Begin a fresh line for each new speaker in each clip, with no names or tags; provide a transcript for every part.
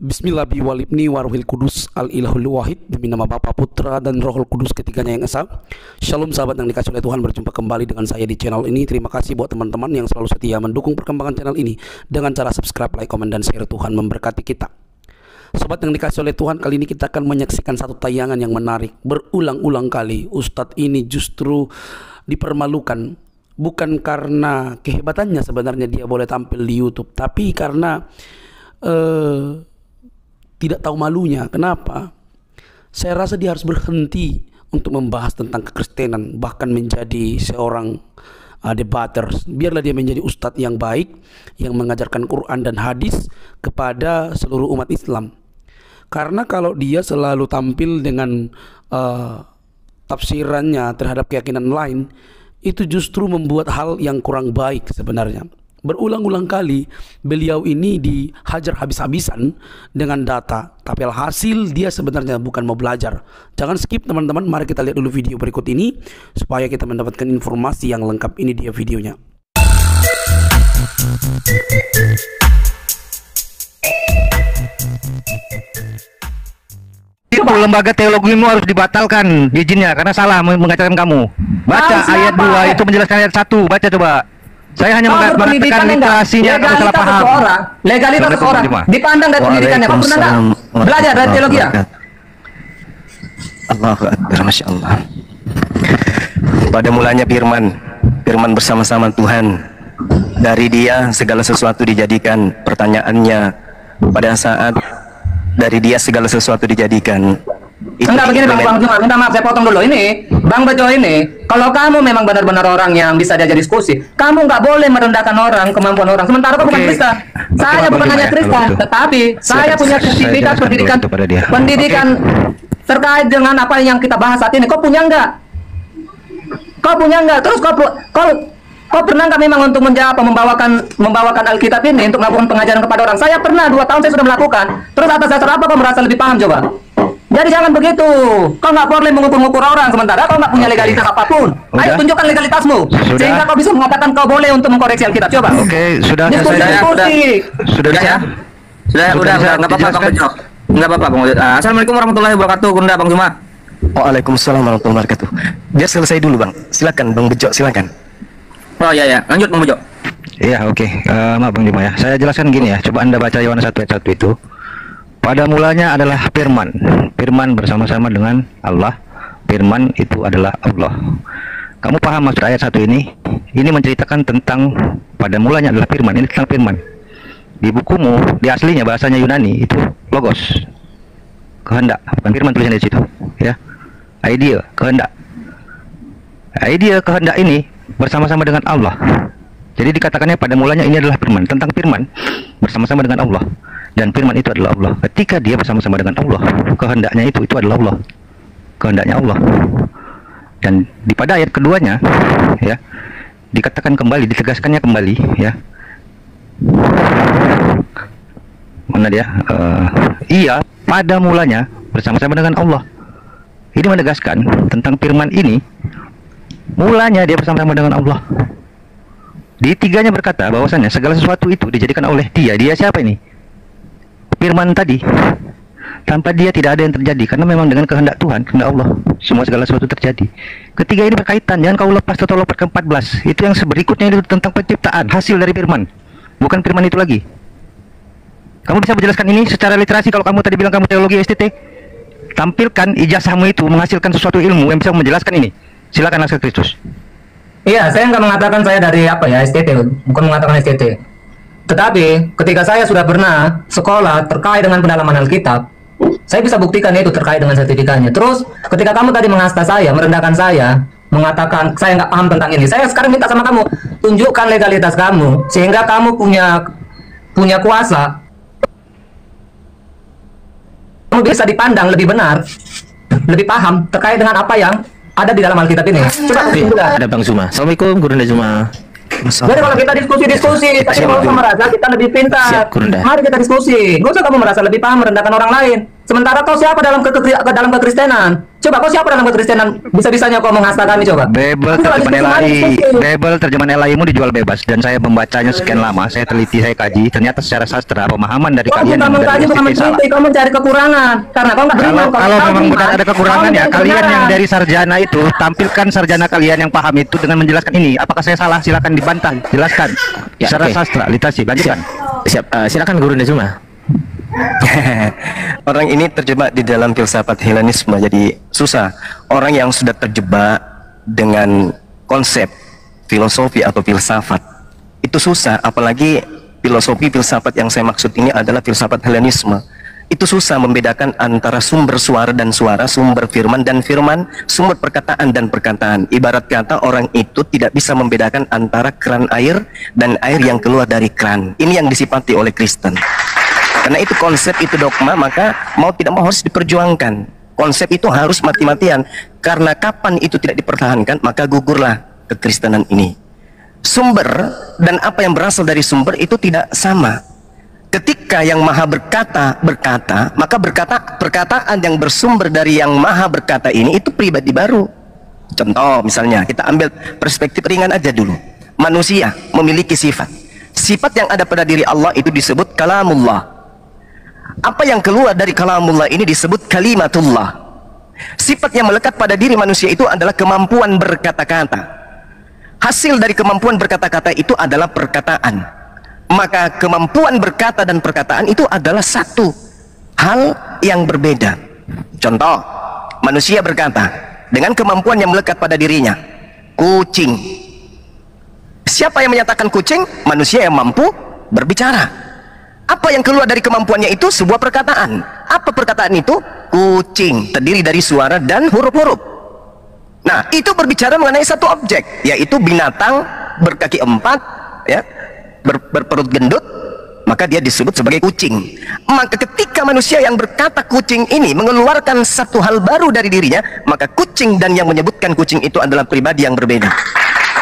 Bismillah biwalibni warwil kudus al ilahul wahid, demi nama Bapa, Putra dan Rohul Kudus ketiganya yang esa. Shalom sahabat yang dikasih oleh Tuhan, berjumpa kembali dengan saya di channel ini. Terima kasih buat teman-teman yang selalu setia mendukung perkembangan channel ini dengan cara subscribe, like, komen, dan share. Tuhan memberkati kita. Sobat yang dikasih oleh Tuhan, kali ini kita akan menyaksikan satu tayangan yang menarik. Berulang-ulang kali Ustadz ini justru dipermalukan, bukan karena kehebatannya sebenarnya dia boleh tampil di YouTube, tapi karena tidak tahu malunya. Kenapa? Saya rasa dia harus berhenti untuk membahas tentang kekristenan, bahkan menjadi seorang debater. Biarlah dia menjadi ustadz yang baik, yang mengajarkan Quran dan hadis kepada seluruh umat Islam. Karena kalau dia selalu tampil dengan tafsirannya terhadap keyakinan lain, itu justru membuat hal yang kurang baik sebenarnya. Berulang-ulang kali beliau ini dihajar habis-habisan dengan data, tapi alhasil dia sebenarnya bukan mau belajar. Jangan skip teman-teman, mari kita lihat dulu video berikut ini supaya kita mendapatkan informasi yang lengkap. Ini dia videonya.
Lembaga teologimu harus dibatalkan izinnya karena salah mengajarkan kamu. Baca ayat 2 itu menjelaskan ayat 1. Baca coba. Saya hanya mengatakan literasinya, kamu salah paham.
Legalitas seseorang dipandang dari pendidikannya. Kamu pernah nggak belajar dari teologi ya?
Allahu Akbar, Masya Allah. Pada mulanya firman bersama-sama Tuhan. Dari dia segala sesuatu dijadikan. Pertanyaannya, pada saat dari dia segala sesuatu dijadikan.
Enggak begini Bang Juma, minta maaf saya potong dulu. Ini Bang Bejo ini, kalau kamu memang benar-benar orang yang bisa diajak diskusi, kamu nggak boleh merendahkan orang, kemampuan orang. Sementara kamu bukan Kristen. Saya bukan hanya Kristen, tetapi saya punya sertifikat pendidikan terkait dengan apa yang kita bahas saat ini. Kau punya nggak? Kau punya nggak? Terus kau pernah nggak memang untuk menjawab, membawakan Alkitab ini untuk melakukan pengajaran kepada orang? Saya pernah, 2 tahun saya sudah melakukan. Terus atas dasar apa kau merasa lebih paham coba? Jadi jangan begitu. Kau nggak boleh mengukur-ngukur orang sementara kau nggak punya legalitas apapun. Ayo tunjukkan legalitasmu sehingga kau bisa mengatakan kau boleh untuk mengkoreksi Alkitab. Coba.
Oke, sudah.
Sudah ya. Sudah nggak apa-apa Bang Bejo. Nggak apa-apa Bang Bejo. Assalamualaikum warahmatullahi wabarakatuh. Bunda Bang Juma.
Waalaikumsalam warahmatullahi wabarakatuh. Biar selesai dulu Bang. Silakan Bang Bejo, silakan.
Oh ya, lanjut Bang Bejo.
Iya, oke. Maaf Bang Juma ya. Saya jelaskan gini ya. Coba Anda baca Yohanes 1 ayat 1 itu. Pada mulanya adalah firman. Firman bersama-sama dengan Allah. Firman itu adalah Allah. Kamu paham maksud ayat 1 ini? Ini menceritakan tentang pada mulanya adalah firman. Ini tentang firman. Di bukumu, di aslinya bahasanya Yunani itu logos. Kehendak, bukan firman tulisannya di situ, ya. Idea, kehendak. Idea kehendak ini bersama-sama dengan Allah. Jadi dikatakannya pada mulanya ini adalah firman, tentang firman bersama-sama dengan Allah. Dan firman itu adalah Allah. Ketika dia bersama-sama dengan Allah, kehendaknya itu adalah Allah. Kehendaknya Allah. Dan pada ayat keduanya, ya, dikatakan kembali, ditegaskannya kembali, ya. Mana dia? Iya, pada mulanya bersama-sama dengan Allah. Ini menegaskan tentang firman ini, mulanya dia bersama-sama dengan Allah. Di tiganya berkata bahwasannya segala sesuatu itu dijadikan oleh dia. Dia siapa ini? Firman tadi. Tanpa dia tidak ada yang terjadi, karena memang dengan kehendak Tuhan, kehendak Allah, semua segala sesuatu terjadi. Ketiga ini berkaitan, jangan kau lepas atau lompat ke 14. Itu yang berikutnya itu tentang penciptaan, hasil dari firman. Bukan firman itu lagi. Kamu bisa menjelaskan ini secara literasi. Kalau kamu tadi bilang kamu teologi STT, tampilkan ijazahmu itu menghasilkan sesuatu ilmu yang bisa menjelaskan ini. Silakan Laskar Kristus.
Iya, saya nggak mengatakan saya dari STT, bukan mengatakan STT. Tetapi ketika saya sudah pernah sekolah terkait dengan pendalaman Alkitab, saya bisa buktikan itu terkait dengan sertifikatnya. Terus ketika kamu tadi menghasta saya, merendahkan saya, mengatakan saya nggak paham tentang ini, saya sekarang minta sama kamu, tunjukkan legalitas kamu sehingga kamu punya kuasa, kamu bisa dipandang lebih benar, lebih paham terkait dengan apa yang ada di dalam Alkitab ini. Coba
ada Bang Zuma. Assalamualaikum Guru Zuma.
Jadi kalau kita diskusi, tapi kalau kamu merasa kita lebih pintar, mari kita diskusi. Gak usah kamu merasa lebih paham merendahkan orang lain. Sementara kau siapa dalam kekristenan? Coba kau siapa dalam kekristenan bisa-bisanya kau menghasta kami coba?
Bible terjemahan LAI-mu dijual bebas dan saya membacanya sekian lama, saya teliti, saya kaji, ternyata secara sastra pemahaman dari
Kau
kalian
bukan mengkaji, bukan
salah.
meneliti, kau mencari kekurangan karena kau nggak beriman.
Kalau memang benar ada kekurangan ya, kalian yang dari sarjana itu tampilkan sarjana kalian yang paham itu dengan menjelaskan ini. Apakah saya salah? Silakan dibantah, jelaskan.
Ya,
Secara
oke.
sastra, litasi, lanjutkan.
Siap, silakan Guru Nezuma.
Orang ini terjebak di dalam filsafat Helenisme, jadi susah. Orang yang sudah terjebak dengan konsep filosofi atau filsafat itu susah, apalagi filosofi filsafat yang saya maksud ini adalah filsafat Helenisme. Itu susah membedakan antara sumber suara dan suara, sumber firman dan firman, sumber perkataan dan perkataan. Ibarat kata orang itu tidak bisa membedakan antara keran air dan air yang keluar dari keran. Ini yang disifati oleh Kristen. Karena itu konsep, itu dogma, maka mau tidak mau harus diperjuangkan. Konsep itu harus mati-matian. Karena kapan itu tidak dipertahankan, maka gugurlah kekristenan ini. Sumber dan apa yang berasal dari sumber itu tidak sama. Ketika yang maha berkata, maka perkataan yang bersumber dari yang maha berkata ini itu pribadi baru. Contoh misalnya, kita ambil perspektif ringan aja dulu. Manusia memiliki sifat. Sifat yang ada pada diri Allah itu disebut kalamullah. Apa yang keluar dari kalamullah ini disebut kalimatullah. Sifat yang melekat pada diri manusia itu adalah kemampuan berkata-kata. Hasil dari kemampuan berkata-kata itu adalah perkataan. Maka kemampuan berkata dan perkataan itu adalah satu hal yang berbeda. Contoh, manusia berkata dengan kemampuan yang melekat pada dirinya. Kucing. Siapa yang menyatakan kucing? Manusia yang mampu berbicara. Apa yang keluar dari kemampuannya itu? Sebuah perkataan. Apa perkataan itu? Kucing, terdiri dari suara dan huruf-huruf. Nah, itu berbicara mengenai satu objek, yaitu binatang berkaki empat, ya, berperut gendut, maka dia disebut sebagai kucing. Maka ketika manusia yang berkata kucing ini mengeluarkan satu hal baru dari dirinya, maka kucing dan yang menyebutkan kucing itu adalah pribadi yang berbeda.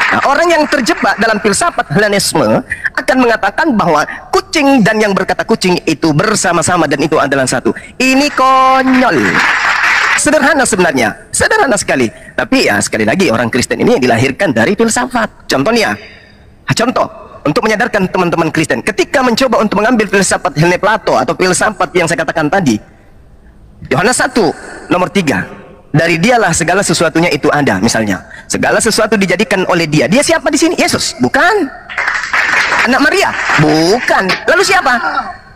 Nah, orang yang terjebak dalam filsafat Helenisme akan mengatakan bahwa kucing dan yang berkata kucing itu bersama-sama dan itu adalah satu. Ini konyol. Sederhana sebenarnya, sederhana sekali. Tapi ya sekali lagi orang Kristen ini dilahirkan dari filsafat. Contohnya, contoh untuk menyadarkan teman-teman Kristen, ketika mencoba untuk mengambil filsafat Helene Plato atau filsafat yang saya katakan tadi, Yohanes 1 nomor 3. Dari dialah segala sesuatunya itu ada, misalnya. Segala sesuatu dijadikan oleh dia. Dia siapa di sini? Yesus? Bukan. Anak Maria? Bukan. Lalu siapa?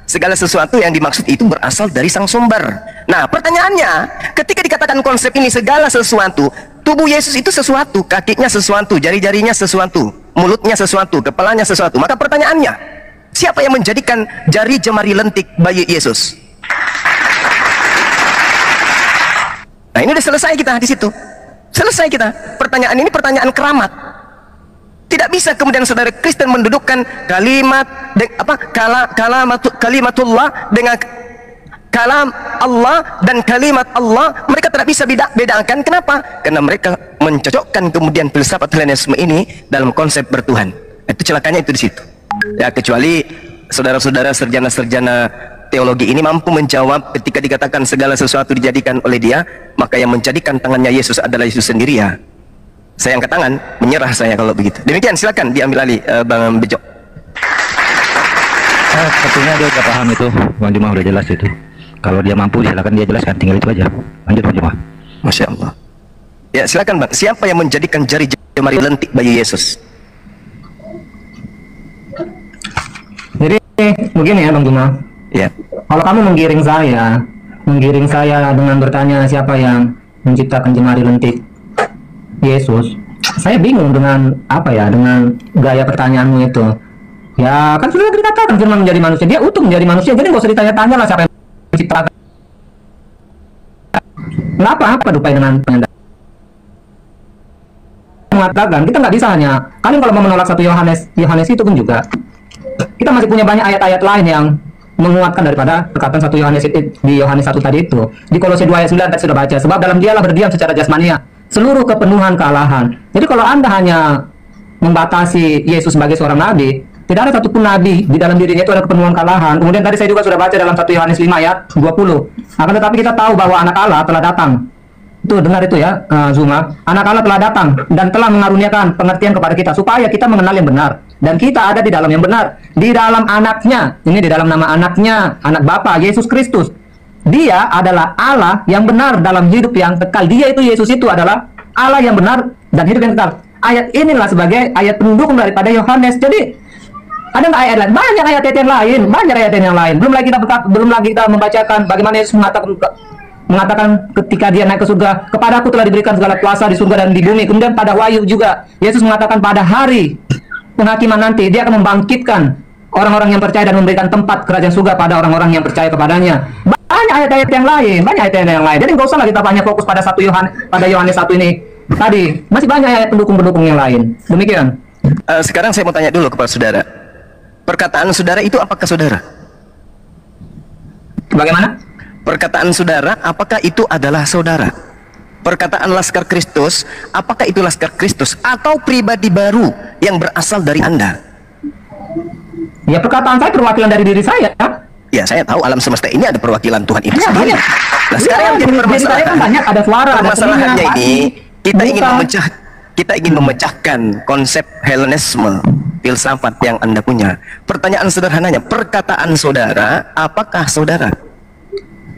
Segala sesuatu yang dimaksud itu berasal dari sang sumber. Nah, pertanyaannya, ketika dikatakan konsep ini segala sesuatu, tubuh Yesus itu sesuatu, kakinya sesuatu, jari-jarinya sesuatu, mulutnya sesuatu, kepalanya sesuatu. Maka pertanyaannya, siapa yang menjadikan jari jemari lentik bayi Yesus? Nah, ini udah selesai kita di situ. Selesai kita. Pertanyaan ini pertanyaan keramat. Tidak bisa kemudian saudara Kristen mendudukkan kalimatullah dengan kalam Allah dan kalimat Allah. Mereka tidak bisa bedakan. Kenapa? Karena mereka mencocokkan kemudian filsafat Helenisme ini dalam konsep bertuhan. Itu celakanya itu di situ. Ya, kecuali saudara-saudara sarjana-sarjana teologi ini mampu menjawab ketika dikatakan segala sesuatu dijadikan oleh dia, maka yang menjadikan tangannya Yesus adalah Yesus sendiri, ya. Saya angkat tangan, menyerah saya kalau begitu. Demikian, silakan diambil alih Bang Bejo.
Sepertinya dia udah paham itu, Bang Juma udah jelas itu. Kalau dia mampu, silakan dia jelaskan, tinggal itu aja. Lanjut Bang Juma.
Masya Allah. Ya, silakan Bang. Siapa yang menjadikan jari jemari lentik bayi Yesus?
Jadi begini ya Bang Juma.
Ya.
Kalau kamu menggiring saya dengan bertanya siapa yang menciptakan jemari lentik Yesus, saya bingung dengan dengan gaya pertanyaanmu itu. Ya kan sudah dikatakan firman menjadi manusia, dia utuh menjadi manusia, jadi nggak usah ditanya-tanya lah siapa yang menciptakan. Kenapa dupai dengan penyandang? Mengatakan kita nggak bisa hanya kalian kalau mau menolak satu Yohanes itu pun juga kita masih punya banyak ayat-ayat lain yang menguatkan daripada perkataan satu Yohanes di Yohanes 1 tadi itu. Di Kolose 2 ayat 9 tadi sudah baca, sebab dalam dialah berdiam secara jasmania seluruh kepenuhan kealahan. Jadi kalau Anda hanya membatasi Yesus sebagai seorang nabi, tidak ada satupun nabi di dalam dirinya itu ada kepenuhan kealahan. Kemudian tadi saya juga sudah baca dalam 1 Yohanes 5 ayat 20. Akan tetapi kita tahu bahwa anak Allah telah datang Itu dengar itu ya, Zuma. Anak Allah telah datang dan telah mengaruniakan pengertian kepada kita supaya kita mengenal yang benar, dan kita ada di dalam yang benar, di dalam anaknya. Ini di dalam nama anaknya, anak Bapa Yesus Kristus. Dia adalah Allah yang benar dalam hidup yang kekal. Dia itu, Yesus itu adalah Allah yang benar dan hidup yang kekal. Ayat inilah sebagai ayat pendukung daripada Yohanes. Jadi ada nggak ayat lain? Banyak ayat yang lain, banyak ayat yang lain. Belum lagi kita membacakan bagaimana Yesus mengatakan ketika dia naik ke surga, kepadaku telah diberikan segala kuasa di surga dan di bumi. Kemudian pada Wahyu juga Yesus mengatakan pada hari penghakiman nanti dia akan membangkitkan orang-orang yang percaya dan memberikan tempat kerajaan surga pada orang-orang yang percaya kepadanya. Banyak ayat-ayat yang lain, banyak ayat yang lain. Jadi nggak usah lah kita banyak fokus pada Yohanes 1 ini tadi. Masih banyak ayat pendukung-pendukung yang lain. Demikian.
Sekarang saya mau tanya dulu kepada saudara. Perkataan saudara itu apakah saudara?
Bagaimana?
Perkataan saudara, apakah itu adalah saudara? Perkataan Laskar Kristus, apakah itu Laskar Kristus atau pribadi baru yang berasal dari Anda?
Ya, perkataan saya perwakilan dari diri saya.
Ya, saya tahu alam semesta ini ada perwakilan Tuhan itu
Ya,
sendiri.
banyak.
Nah, sekarang yang jadi permasalahan,
kan banyak, ada suara, ada
permasalahannya
telinga,
ini
hati,
kita ingin memecahkan konsep Hellenisme, filsafat yang Anda punya. Pertanyaan sederhananya, perkataan saudara, apakah saudara?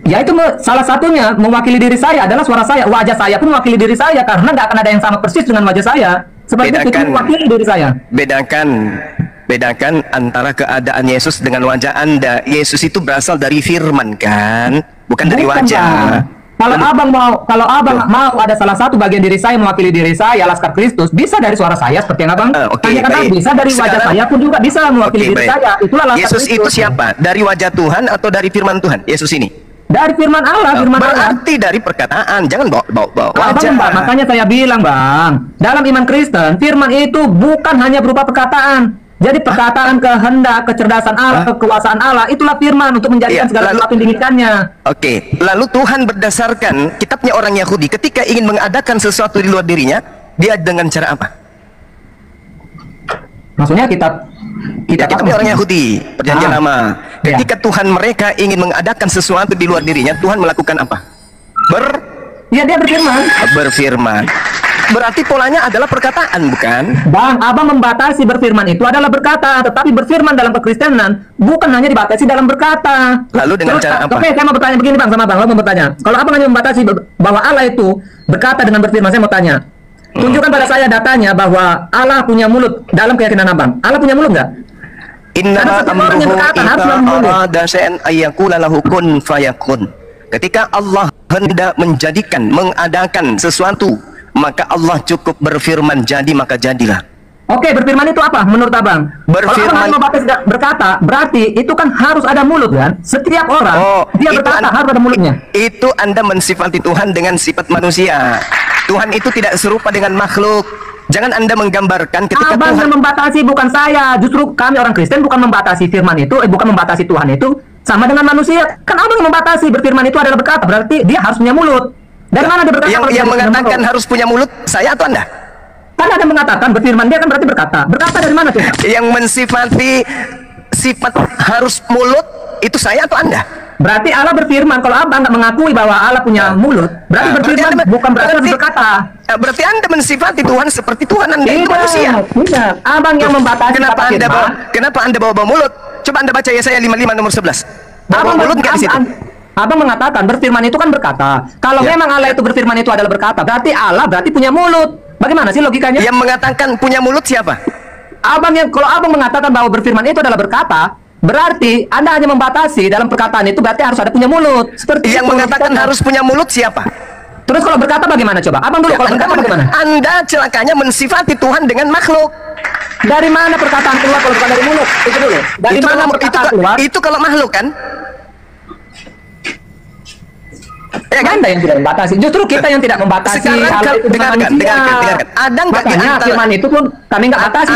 Ya, itu salah satunya mewakili diri saya adalah suara saya. Wajah saya pun mewakili diri saya karena nggak akan ada yang sama persis dengan wajah saya. Seperti itu mewakili diri saya.
Bedakan antara keadaan Yesus dengan wajah Anda. Yesus itu berasal dari firman kan, bukan dari wajah.
Bang. Kalau abang mau ada salah satu bagian diri saya mewakili diri saya, Laskar Kristus, bisa dari suara saya seperti yang abang. Bisa dari wajah saya pun juga bisa mewakili diri saya. Itulah Laskar
Yesus
Kristus.
itu siapa? Dari wajah Tuhan atau dari firman Tuhan? Yesus ini?
Dari firman Allah,
berarti dari perkataan, jangan bawa wajah.
Bang, makanya saya bilang, Bang, dalam iman Kristen, firman itu bukan hanya berupa perkataan. Jadi perkataan kehendak, kecerdasan Allah, kekuasaan Allah, itulah firman untuk menjadikan segala sesuatu yang diinginkannya.
Oke, lalu Tuhan berdasarkan kitabnya orang Yahudi, ketika ingin mengadakan sesuatu di luar dirinya, dia dengan cara apa?
Maksudnya kitabnya
orang Yahudi, perjanjian lama. Ketika Tuhan mereka ingin mengadakan sesuatu di luar dirinya, Tuhan melakukan apa?
Dia berfirman.
Berfirman. Berarti polanya adalah perkataan, bukan?
Bang, abang membatasi berfirman itu adalah berkata, tetapi berfirman dalam kekristenan bukan hanya dibatasi dalam berkata.
Lalu dengan cara apa?
Oke, saya mau bertanya begini, Bang, sama Bang. Lo mau bertanya. Kalau abang hanya membatasi bahwa Allah itu berkata dengan berfirman, saya mau tanya. Tunjukkan pada saya datanya bahwa Allah punya mulut dalam keyakinan abang. Allah punya mulut nggak?
Innama amruhu idza arada syai'an ayyaqula lahu kun fayakun. Ketika Allah hendak mengadakan sesuatu, maka Allah cukup berfirman jadi maka jadilah.
Oke, berfirman itu apa menurut abang?
Berfirman
kalau abang berkata, berarti itu kan harus ada mulut kan? Setiap orang dia berkata harus ada mulutnya.
Itu Anda mensifati Tuhan dengan sifat manusia. Tuhan itu tidak serupa dengan makhluk. Jangan Anda menggambarkan ketika
abang
Tuhan
yang membatasi, bukan saya. Justru kami orang Kristen bukan membatasi firman itu, bukan membatasi Tuhan itu sama dengan manusia. Kan abang yang membatasi berfirman itu adalah berkata, berarti dia harus punya mulut. Dari mana dia berkata?
Yang mengatakan harus punya mulut, saya atau Anda?
Kan ada mengatakan berfirman, dia kan berarti berkata. Berkata dari mana tuh?
Yang mensifati sifat harus mulut, itu saya atau Anda?
Berarti Allah berfirman. Kalau abang nggak mengakui bahwa Allah punya mulut, berarti berfirman bukan berarti berkata.
Berarti Anda mensifati Tuhan seperti Tuhan Anda itu manusia.
Tidak. Abang yang membatasi.
Kenapa Anda bawa mulut? Coba Anda baca Yesaya 55 nomor 11. Bawa mulut nggak di situ?
Abang mengatakan berfirman itu kan berkata. Kalau memang Allah itu berfirman itu adalah berkata, berarti Allah berarti punya mulut. Bagaimana sih logikanya?
Yang mengatakan punya mulut siapa?
Kalau abang mengatakan bahwa berfirman itu adalah berkata, berarti Anda hanya membatasi dalam perkataan itu berarti harus ada punya mulut. Seperti
yang mengatakan harus punya mulut siapa?
Terus kalau berkata bagaimana coba? Abang dulu kalau berkata bagaimana?
Anda celakanya mensifati Tuhan dengan makhluk.
Dari mana perkataan keluar kalau bukan dari mulut? Itu dulu. Dari mana perkataan keluar?
Itu kalau makhluk kan?
Ya kan? Anda yang tidak membatasi. Justru kita yang tidak membatasi.
Sekarang dengarkan. Ada nggak di antara
firman itu pun kami nggak batasi.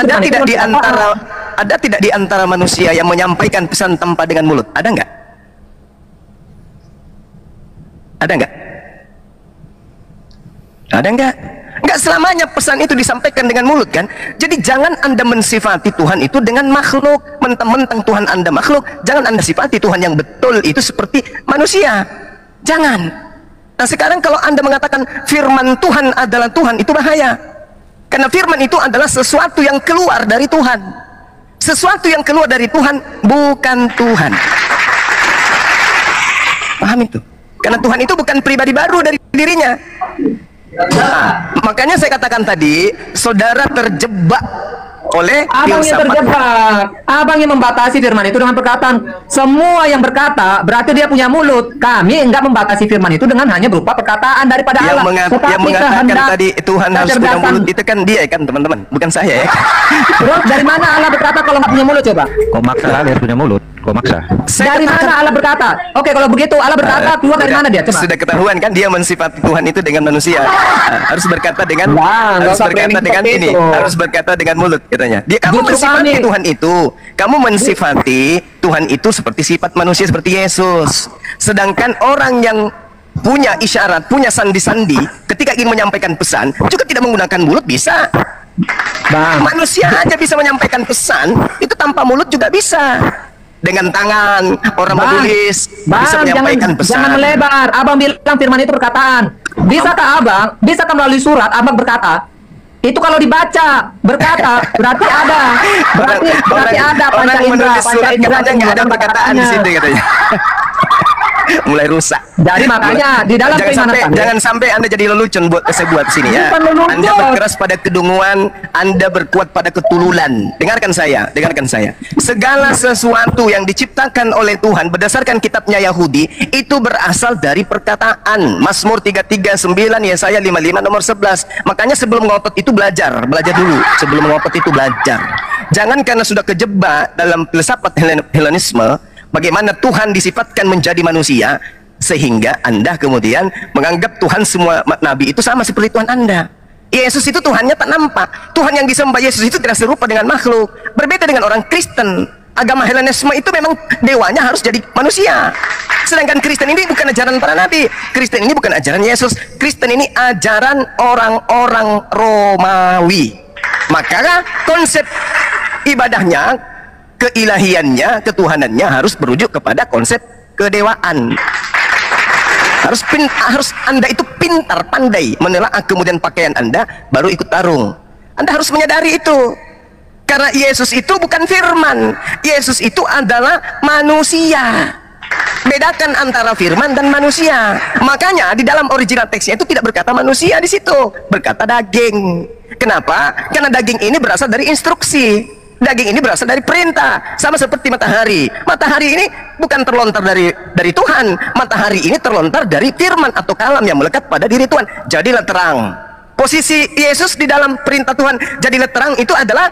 Ada tidak di antara manusia yang menyampaikan pesan tanpa dengan mulut? Ada nggak? Ada nggak? Ada nggak? Nggak selamanya pesan itu disampaikan dengan mulut kan? Jadi jangan Anda mensifati Tuhan itu dengan makhluk. Mentang-mentang Tuhan Anda makhluk, jangan Anda sifati Tuhan yang betul itu seperti manusia. Jangan. Nah sekarang kalau Anda mengatakan firman Tuhan adalah Tuhan, itu bahaya. Karena firman itu adalah sesuatu yang keluar dari Tuhan. Sesuatu yang keluar dari Tuhan bukan Tuhan. Paham itu? Karena Tuhan itu bukan pribadi baru dari dirinya. Nah, makanya saya katakan tadi, saudara terjebak oleh
Abang yang
filsafat.
terjebak. Abang yang membatasi firman itu dengan perkataan. Semua yang berkata berarti dia punya mulut. Kami enggak membatasi firman itu dengan hanya berupa perkataan daripada
Yang,
Allah.
yang mengatakan tadi Tuhan harus punya mulut itu kan dia kan teman-teman, bukan saya ya.
Terus dari mana Allah berkata kalau nggak punya mulut coba?
Kok maksa kali harus punya mulut? Kok maksa?
Dari mana Allah berkata? Oke, kalau begitu Allah berkata keluar dari mana dia? Coba.
Sudah ketahuan kan dia mensifati Tuhan itu dengan manusia. Harus berkata dengan
Wah, nggak
harus
usah
berkata
framing
dengan
seperti
ini,
itu.
harus berkata dengan mulut katanya. Dia kamu
Justru
mensifati
kami-
Tuhan itu. Kamu mensifati Tuhan itu seperti sifat manusia seperti Yesus. Sedangkan orang yang punya isyarat, punya sandi-sandi ketika ingin menyampaikan pesan juga tidak menggunakan mulut bisa.
Bang,
Manusia aja bisa menyampaikan pesan itu tanpa mulut juga bisa. Dengan tangan orang menulis bisa menyampaikan pesan.
jangan melebar. Abang bilang firman itu perkataan. Bisakah abang, bisakah melalui surat abang berkata? Itu kalau dibaca berkata berarti ada, berarti ada
orang
panca indera,
menulis surat katanya nggak ada
dalam
perkataan di sini katanya. Mulai rusak.
Jadi makanya di dalam
jangan sampai Anda jadi lelucon buat saya buat sini ya.
Bukan lelucon.
Anda berkeras pada kedunguan, Anda berkuat pada ketululan. Dengarkan saya, dengarkan saya. Segala sesuatu yang diciptakan oleh Tuhan berdasarkan kitabnya Yahudi itu berasal dari perkataan. Mazmur 339, Yesaya 55 nomor 11. Makanya sebelum ngotot itu belajar dulu. Sebelum ngotot itu belajar. Jangan karena sudah kejebak dalam filsafat Helenisme, bagaimana Tuhan disifatkan menjadi manusia, sehingga Anda kemudian menganggap Tuhan semua nabi itu sama seperti Tuhan Anda. Yesus itu Tuhannya tak nampak. Tuhan yang disembah Yesus itu tidak serupa dengan makhluk. Berbeda dengan orang Kristen. Agama Helenisme itu memang dewanya harus jadi manusia. Sedangkan Kristen ini bukan ajaran para nabi. Kristen ini bukan ajaran Yesus. Kristen ini ajaran orang-orang Romawi. Maka konsep ibadahnya, keilahiannya, ketuhanannya harus merujuk kepada konsep kedewaan. Harus Anda itu pintar, pandai menelaah kemudian pakaian Anda baru ikut tarung. Anda harus menyadari itu. Karena Yesus itu bukan firman. Yesus itu adalah manusia. Bedakan antara firman dan manusia. Makanya di dalam original teksnya itu tidak berkata manusia di situ, berkata daging. Kenapa? Karena daging ini berasal dari instruksi. Daging ini berasal dari perintah. Sama seperti matahari. Matahari ini bukan terlontar dari Tuhan. Matahari ini terlontar dari firman atau kalam yang melekat pada diri Tuhan. Jadilah terang. Posisi Yesus di dalam perintah Tuhan jadilah terang itu adalah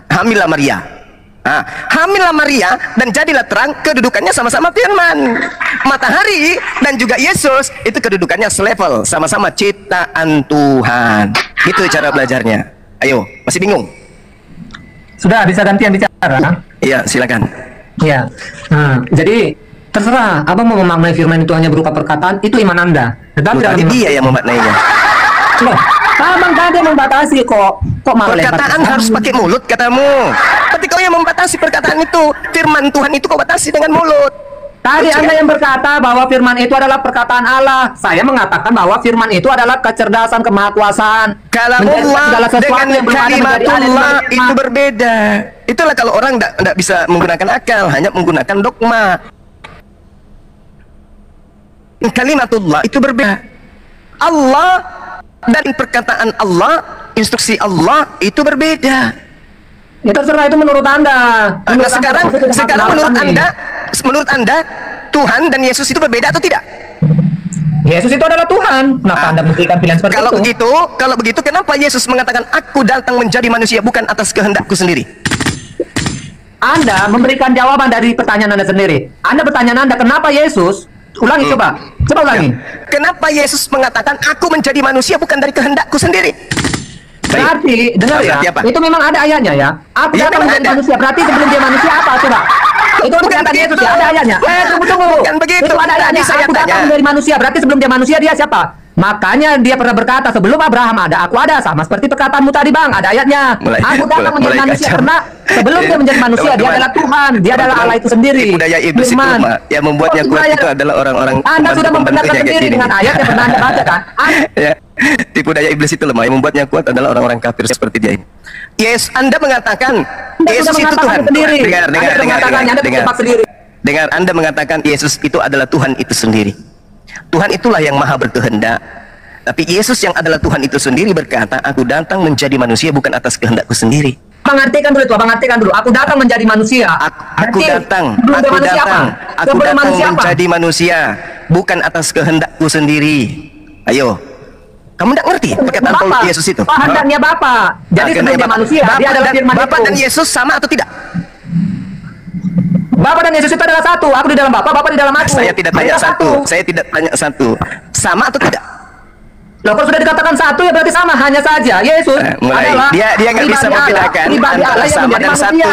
hamillah Maria. Nah, hamillah Maria dan jadilah terang, kedudukannya sama-sama firman. Matahari dan juga Yesus itu kedudukannya selevel, sama-sama ciptaan Tuhan. Gitu cara belajarnya. Ayo, masih bingung?
Sudah bisa gantian bicara?
Iya, silakan.
Iya. Nah, jadi terserah abang mau memaknai firman itu hanya berupa perkataan, itu iman Anda. Tetapi
Tadi
dalam
dia yang memaknainya.
Loh, abang tadi membatasi kok malah
Perkataan
lebar.
harus pakai mulut katamu. Tapi kau yang membatasi perkataan itu, firman Tuhan itu kau batasi dengan mulut.
Tadi Anda yang berkata bahwa firman itu adalah perkataan Allah. Saya mengatakan bahwa firman itu adalah kecerdasan, kemahakuasaan.
Kalamullah
Segala sesuatu
dengan
yang belum ada menjadi ada,
kalimatullah
menjadi
itu berbeda. Itulah kalau orang tidak bisa menggunakan akal, hanya menggunakan dogma. Kalimatullah itu berbeda. Allah dan perkataan Allah, instruksi Allah itu berbeda.
Ya terserah, itu menurut Anda.
Nah, sekarang menurut Anda Tuhan dan Yesus itu berbeda atau tidak?
Yesus itu adalah Tuhan. Kenapa Anda memberikan pilihan seperti itu?
Kalau begitu kenapa Yesus mengatakan aku datang menjadi manusia bukan atas kehendakku sendiri?
Anda memberikan jawaban dari pertanyaan Anda sendiri. Anda pertanyaan Anda, kenapa Yesus? Ulangi coba ulangi.
Kenapa Yesus mengatakan aku menjadi manusia bukan dari kehendakku sendiri?
Berarti, dengar ya,
Berarti apa?
itu memang ada ayatnya ya. Aku
Ya,
datang
memang
menjadi
ada.
manusia. Berarti sebelum dia manusia apa coba? Itu
Bukan
perkataan Yesus
begitu.
ya, ada ayatnya. Tunggu.
Bukan begitu.
Itu ada ayatnya.
Tadi saya
Aku datang
tanya.
menjadi manusia. Berarti sebelum dia manusia dia siapa? Makanya dia pernah berkata, sebelum Abraham ada, aku ada. Sama seperti perkataanmu tadi, Bang. Ada ayatnya. Aku datang menjadi manusia karena sebelum dia menjadi manusia, dia adalah Tuhan. Dia adalah Allah itu sendiri.
Tipu daya iblis itu, yang membuatnya kuat itu adalah orang-orang.
Anda sudah membenarkan sendiri dengan ayat yang pernah Anda baca, kan?
Ya, tipu daya iblis itu lemah. Yang membuatnya kuat adalah orang-orang kafir seperti dia ini. Yes, Anda mengatakan Yesus itu Tuhan. Dengar, Anda mengatakan Yesus itu adalah Tuhan itu sendiri. Tuhan itulah yang maha berkehendak. Tapi Yesus yang adalah Tuhan itu sendiri berkata, aku datang menjadi manusia bukan atas kehendakku sendiri.
Abang artikan dulu itu, Abang artikan dulu. Aku datang menjadi manusia.
Aku datang menjadi manusia bukan atas kehendakku sendiri. Ayo, kamu tidak ngerti perkataan Paulus Yesus itu?
Kehendaknya Bapa. Jadi sebelum dia manusia, dia adalah firman itu.
Bapa dan Yesus sama atau tidak?
Bapa dan Yesus itu adalah satu. Aku di dalam Bapa, Bapa di dalam aku.
Saya tidak tanya satu. Saya tidak tanya satu. Sama atau tidak?
Loh, kalau sudah dikatakan satu ya berarti sama. Hanya saja Yesus adalah
dia nggak bisa membedakan antara sama dan satu.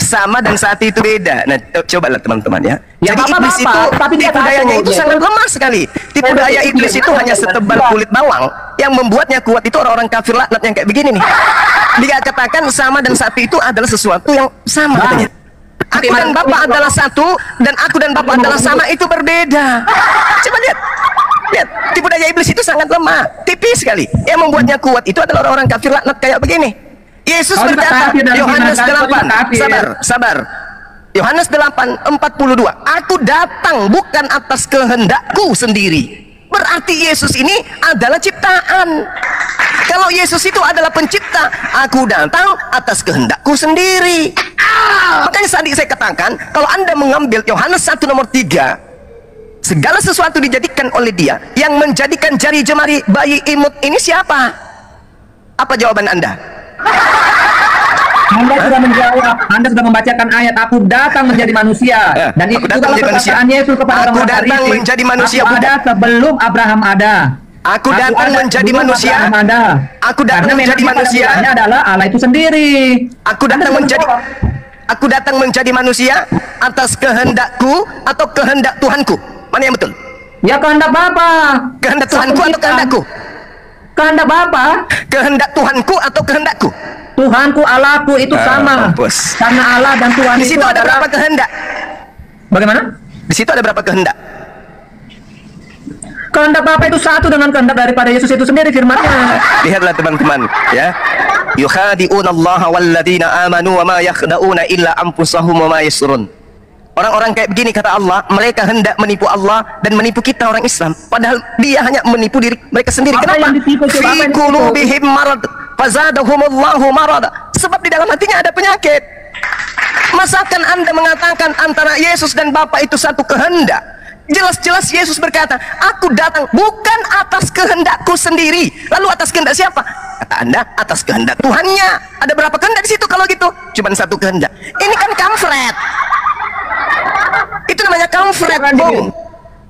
Sama dan satu itu beda. Nah, cobalah teman-teman ya.
Ya,
jadi iblis itu tipu dayanya itu sangat lemah sekali. Tipu daya iblis itu hanya setebal kulit bawang. Yang membuatnya kuat itu orang-orang kafir laknat yang kayak begini nih. Dia katakan sama dan satu itu adalah sesuatu yang sama katanya. Aku dan Bapa adalah satu, dan aku dan Bapa adalah sama, itu berbeda. Coba lihat, tipu daya iblis itu sangat lemah, tipis sekali. Yang membuatnya kuat itu adalah orang-orang kafir laknat kayak begini. Yesus berkata, Yohanes 8, sabar. Yohanes 8:42, aku datang bukan atas kehendakku sendiri. Berarti Yesus ini adalah ciptaan. Kalau Yesus itu adalah pencipta, aku datang atas kehendakku sendiri. Makanya tadi saya katakan, kalau Anda mengambil Yohanes 1 nomor 3, segala sesuatu dijadikan oleh Dia. Yang menjadikan jari jemari bayi imut ini siapa? Apa jawaban Anda?
Anda sudah menjawab. Anda sudah membacakan ayat, aku datang menjadi manusia. Dan itu juga perkataan Yesus kepada orang Farisi.
Aku datang menjadi manusia
ada sebelum Abraham ada.
Aku datang menjadi manusia. Aku datang menjadi manusia.
Adalah Allah itu sendiri.
Aku datang menjadi manusia atas kehendakku atau kehendak Tuhanku. Mana yang betul?
Ya, kehendak Bapa.
Kehendak Tuhanku atau kehendakku?
Kehendak Bapa.
Kehendak Tuhanku atau kehendakku?
Tuhanku, Allahku itu sama.
Mampus.
Karena Allah dan Tuhan
di situ ada berapa kehendak?
Bagaimana?
Di situ ada berapa kehendak?
Kehendak Bapa itu satu dengan kehendak daripada Yesus itu sendiri, firman-Nya.
Lihatlah teman-teman, ya. Yukhadi'una Allah walladzina amanu wa ma yakhda'una illa anfusahum wa ma yasrun. Orang-orang kayak begini kata Allah, mereka hendak menipu Allah dan menipu kita orang Islam, padahal dia hanya menipu diri mereka sendiri. Kenapa? Fi qulubihim marad fazadahumullahu marad. Sebab di dalam hatinya ada penyakit. Masakan Anda mengatakan antara Yesus dan Bapa itu satu kehendak? Jelas-jelas Yesus berkata, aku datang bukan atas kehendakku sendiri. Lalu atas kehendak siapa? Kata Anda, atas kehendak Tuhannya. Ada berapa kehendak di situ kalau gitu? Cuman satu kehendak. Ini kan kamfret. Itu namanya kamfret, Bung.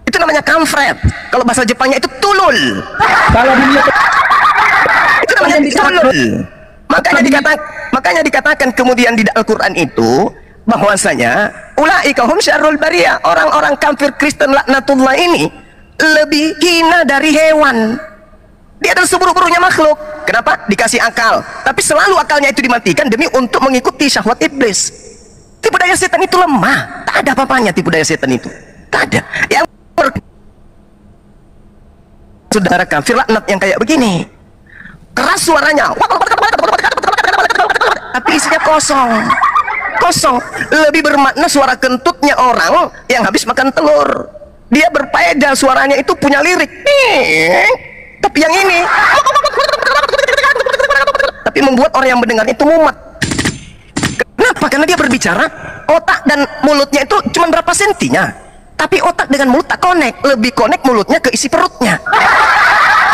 Itu namanya kamfret. Kalau bahasa Jepangnya itu tulul.
Kalau
itu namanya tulul. Makanya dikatakan kemudian di Al-Quran itu bahwasanya ulaika hum syarrul bariyah, orang-orang kafir Kristen laknatullah ini lebih hina dari hewan. Dia adalah seburuk-buruknya makhluk. Kenapa? Dikasih akal, tapi selalu akalnya itu dimatikan demi untuk mengikuti syahwat iblis. Tipu daya setan itu lemah, tak ada apa-apanya tipu daya setan itu, tak ada. Yang saudara kafir laknat yang kayak begini, keras suaranya, tapi isinya kosong, lebih bermakna suara kentutnya orang yang habis makan telur. Dia berfaedah, suaranya itu punya lirik, tapi yang ini tapi membuat orang yang mendengar itu mumet. Kenapa? Karena dia berbicara, otak dan mulutnya itu cuma berapa sentinya, tapi otak dengan mulut tak connect, lebih connect mulutnya ke isi perutnya.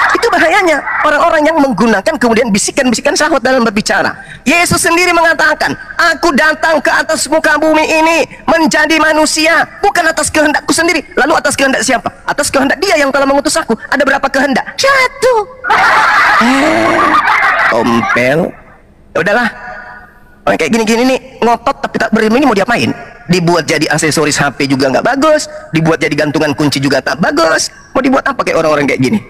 Itu bahayanya orang-orang yang menggunakan kemudian bisikan-bisikan syahwat dalam berbicara. Yesus sendiri mengatakan, aku datang ke atas muka bumi ini menjadi manusia bukan atas kehendakku sendiri. Lalu atas kehendak siapa? Atas kehendak Dia yang telah mengutus aku. Ada berapa kehendak? Satu. Tompel. Ya udahlah, orang kayak gini-gini nih ngotot tapi tak berilmu ini mau diapain? Dibuat jadi aksesoris HP juga nggak bagus, dibuat jadi gantungan kunci juga tak bagus. Mau dibuat apa kayak orang-orang kayak gini?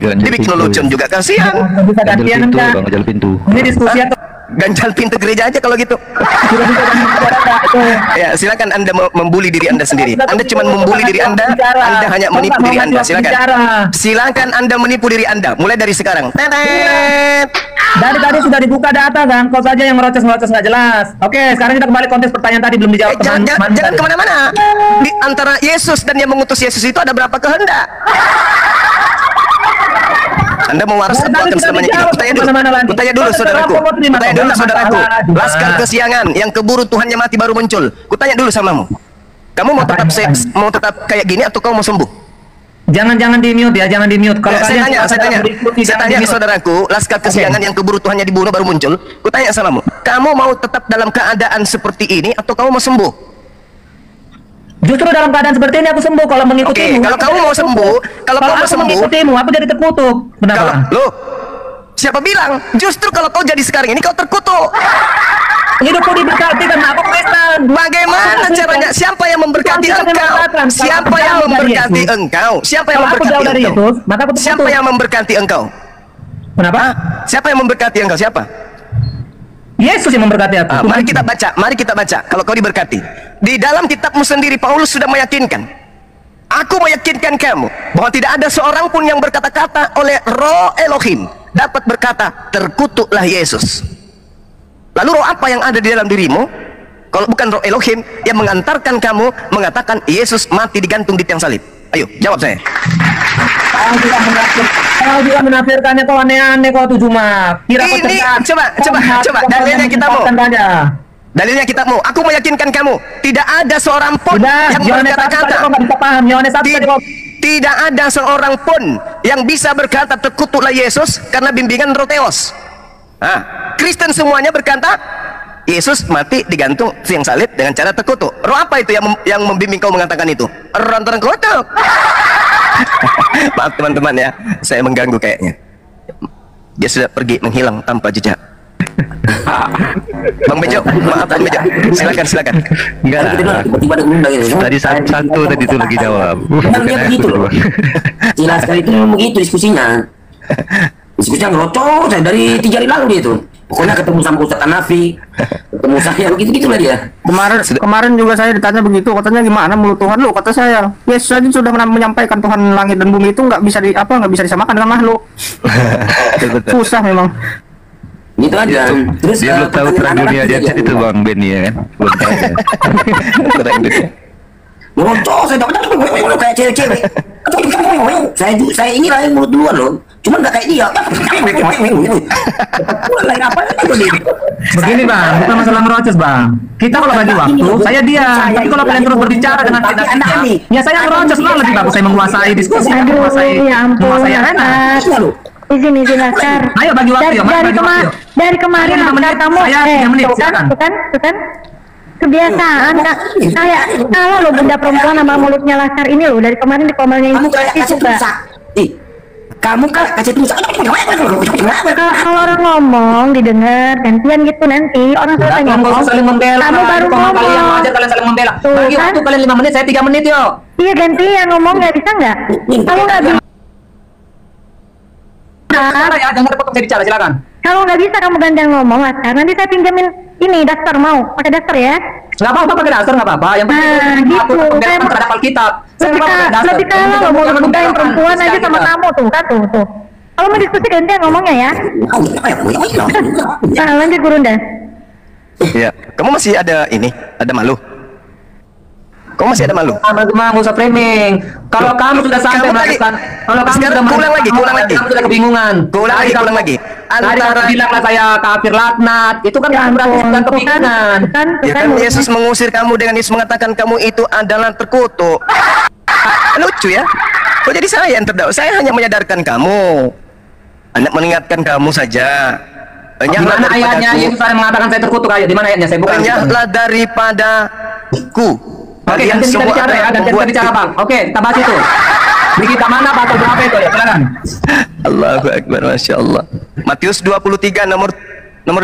Dibikin lelucon juga, kasihan.
Bisa
Ganjal
gantian
pintu,
enggak?
Bang, ganjal pintu.
Ini diskusi atau
Ganjal pintu gereja aja kalau gitu.
sudah bisa gantian enggak? Itu.
Ya, silakan Anda membuli diri Anda sendiri. Anda cuma membuli diri Anda, Anda hanya menipu diri Anda. Silakan. Silakan Anda menipu diri Anda mulai dari sekarang. Tetet.
Dari tadi sudah dibuka data kan, kau saja yang ngerocos nggak jelas. Oke, sekarang kita kembali konteks pertanyaan tadi belum dijawab.
Jangan kemana-mana. Di antara Yesus dan yang mengutus Yesus itu ada berapa kehendak? Anda mau waras atau akan selamanya hidup? Kutanya dulu saudaraku. Kutanya dulu saudaraku. Laskar kesiangan yang keburu Tuhannya mati baru muncul. Kutanya dulu samamu. Kamu mau tetap kayak gini atau kamu mau sembuh?
Jangan di mute ya, jangan di mute. Kalau
saya tanya saudaraku, laskar kesiangan yang keburu Tuhannya dibunuh baru muncul. Kutanya samamu. Kamu mau tetap dalam keadaan seperti ini atau kamu mau sembuh?
Justru dalam keadaan seperti ini aku sembuh kalau mengikutimu.
Kalau kamu mau sembuh, kalau kamu mau sembuh,
mengikutimu, aku jadi terkutuk. Kenapa?
Loh, siapa bilang? Justru kalau kau jadi sekarang ini kau terkutuk.
Hidupku diberkati karena aku Kristen.
Bagaimana caranya? Siapa yang memberkati engkau? Siapa yang memberkati engkau? Siapa yang memberkati engkau? Siapa yang memberkati engkau?
Kenapa?
Siapa yang memberkati engkau? Siapa?
Yesus yang memberkati aku.
Mari kita baca. Kalau kau diberkati, di dalam kitabmu sendiri Paulus sudah meyakinkan. Aku meyakinkan kamu bahwa tidak ada seorang pun yang berkata-kata oleh Roh Elohim dapat berkata terkutuklah Yesus. Lalu roh apa yang ada di dalam dirimu? Kalau bukan roh Elohim yang mengantarkan kamu mengatakan Yesus mati digantung di tiang salib? Ayo, jawab saya.
Kau juga menafsirkannya kau aneh-aneh kau tuh cuma.
Ini coba dalilnya kita mau. Dalilnya kita mau. Aku meyakinkan kamu tidak ada seorang pun yang berkata-kata. Tidak ada seorang pun yang bisa berkata terkutuklah Yesus karena bimbingan Roh Theos. Kristen semuanya berkata Yesus mati digantung tiang salib dengan cara terkutuk. Roh apa itu yang membimbing kau mengatakan itu? Roh terkutuk. Maaf teman-teman ya, saya mengganggu kayaknya. Dia sudah pergi menghilang tanpa jejak. Bang Bejo, maaf Bang Bejo. Silakan.
Enggak lah. Tadi satu tadi itu lagi jawab.
Dia begitu loh. Jelas sekali itu memang begitu diskusinya. Diskusinya ngerocos saya dari 3 hari lalu dia tuh. Pokoknya ketemu sama Ustaz Hanafi, ketemu saya begitu-gitulah dia.
Kemarin juga saya ditanya begitu, katanya gimana mulut Tuhan lu? Kata saya, Yesus aja sudah menyampaikan Tuhan langit dan bumi itu nggak bisa disamakan dengan makhluk. Susah memang.
Itu aja. Terus
dia belum tahu terang dunia dia itu Bang Benny ya kan? Belum tahu.
Ngerocos saya kayak cewek-cewek. Saya ini lah yang mulut duluan loh. Cuman nggak kayak dia.
Begini bang, bukan masalah merocos bang. Kita kalau bagi waktu, saya diam. Tapi kalau kalian terus berbicara dengan tidak ya saya merocos lah lebih bagus. Saya menguasai diskusi, menguasai arena.
Izin Laskar.
Ayo bagi waktu ya.
Dari kemarin Laskar kamu kan kebiasaan kak. Saya kalau lo benda perempuan sama mulutnya Laskar ini lo dari kemarin di komelnya ibu itu juga.
Kamu kan kasih tulisan.
Kalau orang ngomong didengar gantian gitu nanti orang selesai ngomong.
Saling membela.
Kamu baru ngomong.
Kalian saling membela. Bagi waktu kalian 5 menit, saya 3 menit yuk.
Iya gantian ngomong nggak bisa nggak? Kamu nggak bisa.
Ya, jangan repot saya bicara, silakan.
Kalau nggak bisa kamu gantian ngomong Laskar, nanti saya pinjamin ini daftar mau pakai daftar ya.
Nggak apa-apa pakai dasar nggak apa-apa. Yang penting
gitu.
Saya terhadap Alkitab.
Lebih kalau mau yang perempuan aja sama kamu tuh kan tuh. Kalau mau diskusi gantian ngomongnya ya. Lanjut Gurunda.
Iya, kamu masih ada malu? Kamu masih ada malu?
Nggak usah framing. Kalau kamu sudah sampai melakukan, kalau kamu sudah
ulang lagi.
kamu sudah kebingungan.
Ulang lagi.
Antara bilanglah saya kafir laknat, itu kan berarti sudah kebingungan.
Ya kan Yesus mengusir kamu dengan Yesus mengatakan kamu itu adalah terkutuk. Lucu ya? Kok jadi saya yang terdakwa? Saya hanya menyadarkan kamu, hanya mengingatkan kamu saja.
Di mana ayatnya Yesus mengatakan saya terkutuk? Ayat di mana ayatnya? Saya bukan.
Enyahlah daripadaku.
Oke, ganti kita bicara ya, ganti kita bicara bang. Oke, kita bahas itu. Di kita mana pasal berapa itu ya? Silakan.
Allahu Akbar, Masya Allah. Matius 23 nomor 15.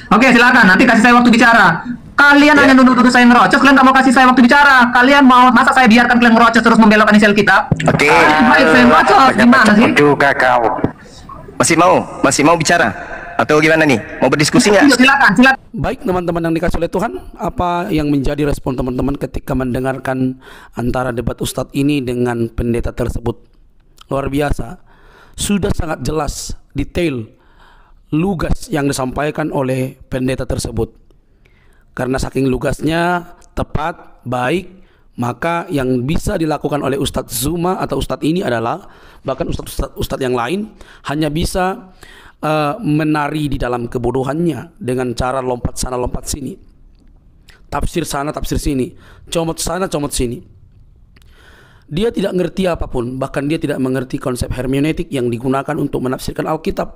Oke, silakan. Nanti kasih saya waktu bicara. Kalian hanya nuduh-nuduh saya ngerocos, kalian nggak mau kasih saya waktu bicara. Kalian mau masa saya biarkan kalian ngerocos terus membelokkan isi Alkitab?
Oke.
Baik saya ngerocos, gimana sih?
Juga kau.
Masih mau bicara atau gimana nih? Mau berdiskusi nggak?
Silakan.
Baik teman-teman yang dikasih oleh Tuhan, apa yang menjadi respon teman-teman ketika mendengarkan antara debat Ustadz ini dengan pendeta tersebut? Luar biasa, sudah sangat jelas, detail, lugas yang disampaikan oleh pendeta tersebut. Karena saking lugasnya, tepat, baik, maka yang bisa dilakukan oleh Ustadz Zuma atau Ustadz ini adalah, bahkan Ustadz yang lain hanya bisa menari di dalam kebodohannya dengan cara lompat sana lompat sini, tafsir sana tafsir sini, comot sana comot sini. Dia tidak ngerti apapun, bahkan dia tidak mengerti konsep hermeneutik yang digunakan untuk menafsirkan Alkitab.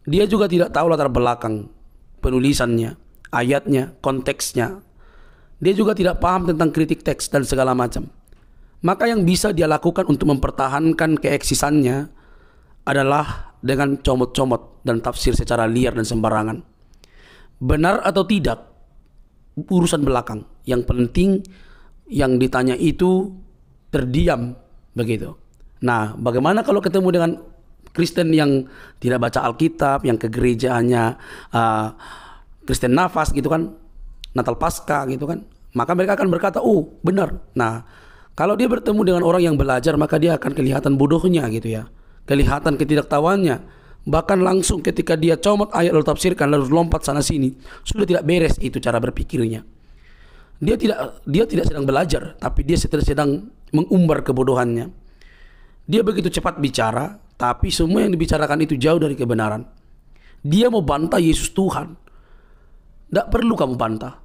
Dia juga tidak tahu latar belakang penulisannya, ayatnya, konteksnya. Dia juga tidak paham tentang kritik teks dan segala macam. Maka yang bisa dia lakukan untuk mempertahankan keeksisannya adalah dengan comot-comot dan tafsir secara liar dan sembarangan. Benar atau tidak, urusan belakang. Yang penting yang ditanya itu terdiam begitu. Nah, bagaimana kalau ketemu dengan Kristen yang tidak baca Alkitab, yang ke gerejanya Kristen nafas gitu kan, Natal Paskah gitu kan, maka mereka akan berkata, oh benar. Nah, kalau dia bertemu dengan orang yang belajar, maka dia akan kelihatan bodohnya gitu ya, kelihatan ketidaktahuannya. Bahkan langsung ketika dia comot ayat lalu tafsirkan lalu lompat sana sini, sudah tidak beres itu cara berpikirnya. Dia tidak sedang belajar, tapi dia sedang mengumbar kebodohannya. Dia begitu cepat bicara, tapi semua yang dibicarakan itu jauh dari kebenaran. Dia mau bantah Yesus Tuhan. Tidak perlu kamu bantah.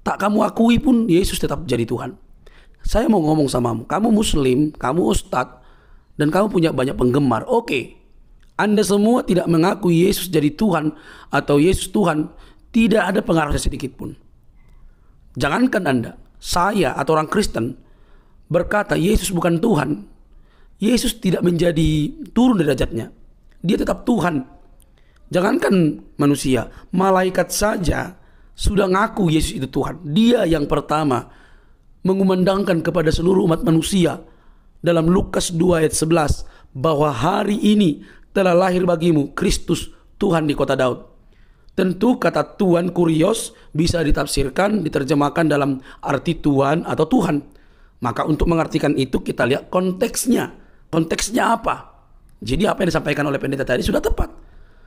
Tak kamu akui pun Yesus tetap jadi Tuhan. Saya mau ngomong samamu, kamu Muslim, kamu Ustadz, dan kamu punya banyak penggemar. Oke, Anda semua tidak mengakui Yesus jadi Tuhan atau Yesus Tuhan, tidak ada pengaruhnya sedikit pun. Jangankan Anda, saya atau orang Kristen berkata Yesus bukan Tuhan, Yesus tidak menjadi turun derajatnya. Dia tetap Tuhan. Jangankan manusia, malaikat saja sudah ngaku Yesus itu Tuhan. Dia yang pertama mengumandangkan kepada seluruh umat manusia dalam Lukas 2 ayat 11 bahwa hari ini telah lahir bagimu Kristus Tuhan di kota Daud. Tentu kata Tuhan kurios bisa ditafsirkan, diterjemahkan dalam arti Tuhan atau Tuhan. Maka untuk mengartikan itu kita lihat konteksnya. Konteksnya apa? Jadi apa yang disampaikan oleh pendeta tadi sudah tepat.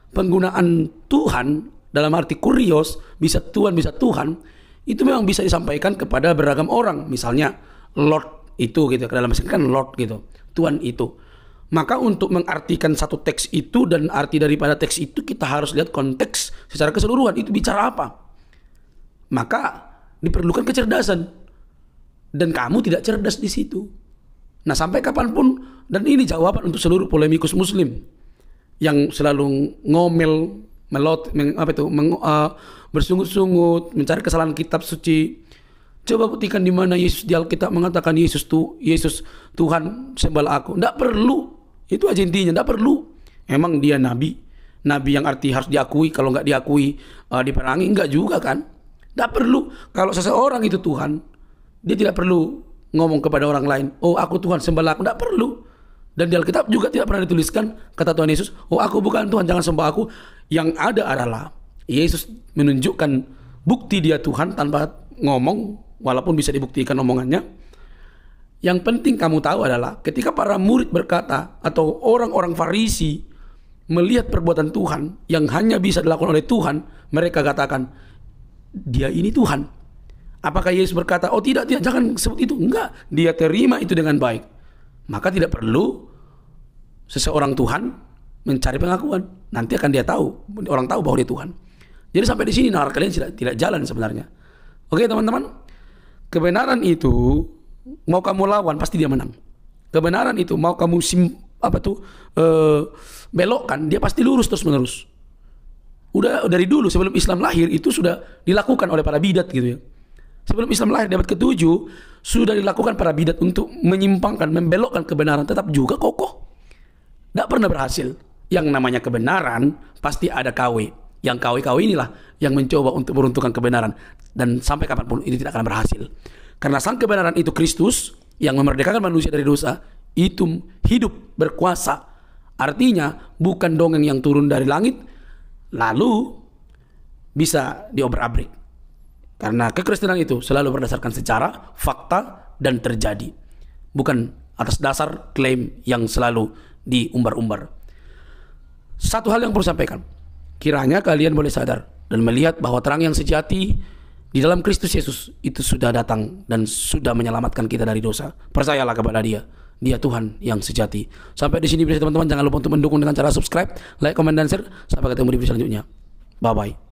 Penggunaan Tuhan dalam arti kurios, bisa Tuhan, bisa Tuhan, itu memang bisa disampaikan kepada beragam orang. Misalnya Lord itu gitu, dalam bahasa kan Lord gitu, Tuhan itu. Maka untuk mengartikan satu teks itu dan arti daripada teks itu kita harus lihat konteks secara keseluruhan, itu bicara apa. Maka diperlukan kecerdasan. Dan kamu tidak cerdas di situ. Nah, sampai kapanpun, dan ini jawaban untuk seluruh polemikus Muslim yang selalu ngomel, bersungut-sungut, mencari kesalahan kitab suci. Coba buktikan di mana Yesus di Alkitab mengatakan Yesus Tuhan sembahlah aku. Tidak perlu, itu aja intinya. Tidak perlu. Emang dia nabi yang arti harus diakui, kalau nggak diakui diperangi, enggak juga kan? Tidak perlu. Kalau seseorang itu Tuhan, dia tidak perlu ngomong kepada orang lain, oh aku Tuhan sembahlah aku. Tidak perlu. Dan di Alkitab juga tidak pernah dituliskan kata Tuhan Yesus, oh aku bukan Tuhan, jangan sembah aku. Yang ada adalah Yesus menunjukkan bukti dia Tuhan tanpa ngomong, walaupun bisa dibuktikan omongannya. Yang penting kamu tahu adalah ketika para murid berkata atau orang-orang Farisi melihat perbuatan Tuhan yang hanya bisa dilakukan oleh Tuhan, mereka katakan dia ini Tuhan. Apakah Yesus berkata, oh tidak, jangan sebut itu? Enggak, dia terima itu dengan baik. Maka tidak perlu seseorang Tuhan mencari pengakuan. Nanti akan dia tahu, orang tahu bahwa dia Tuhan. Jadi sampai di sini nalar kalian tidak jalan sebenarnya. Oke teman-teman, kebenaran itu mau kamu lawan pasti dia menang. Kebenaran itu mau kamu belokkan, dia pasti lurus terus menerus. Udah dari dulu sebelum Islam lahir itu sudah dilakukan oleh para bidat gitu ya. Sebelum Islam lahir di abad ke-7 sudah dilakukan para bidat untuk menyimpangkan, membelokkan kebenaran, tetap juga kokoh. Tidak pernah berhasil. Yang namanya kebenaran pasti ada KW. Yang KW-KW inilah yang mencoba untuk meruntuhkan kebenaran. Dan sampai kapanpun ini tidak akan berhasil. Karena sang kebenaran itu Kristus yang memerdekakan manusia dari dosa, itu hidup, berkuasa. Artinya bukan dongeng yang turun dari langit lalu bisa diobrak-abrik. Karena kekristenan itu selalu berdasarkan sejarah, fakta, dan terjadi. Bukan atas dasar klaim yang selalu diumbar-umbar. Satu hal yang perlu sampaikan, kiranya kalian boleh sadar dan melihat bahwa terang yang sejati di dalam Kristus Yesus itu sudah datang dan sudah menyelamatkan kita dari dosa. Percayalah kepada Dia. Dia Tuhan yang sejati. Sampai di sini teman-teman, jangan lupa untuk mendukung dengan cara subscribe, like, comment, dan share. Sampai ketemu di video selanjutnya. Bye bye.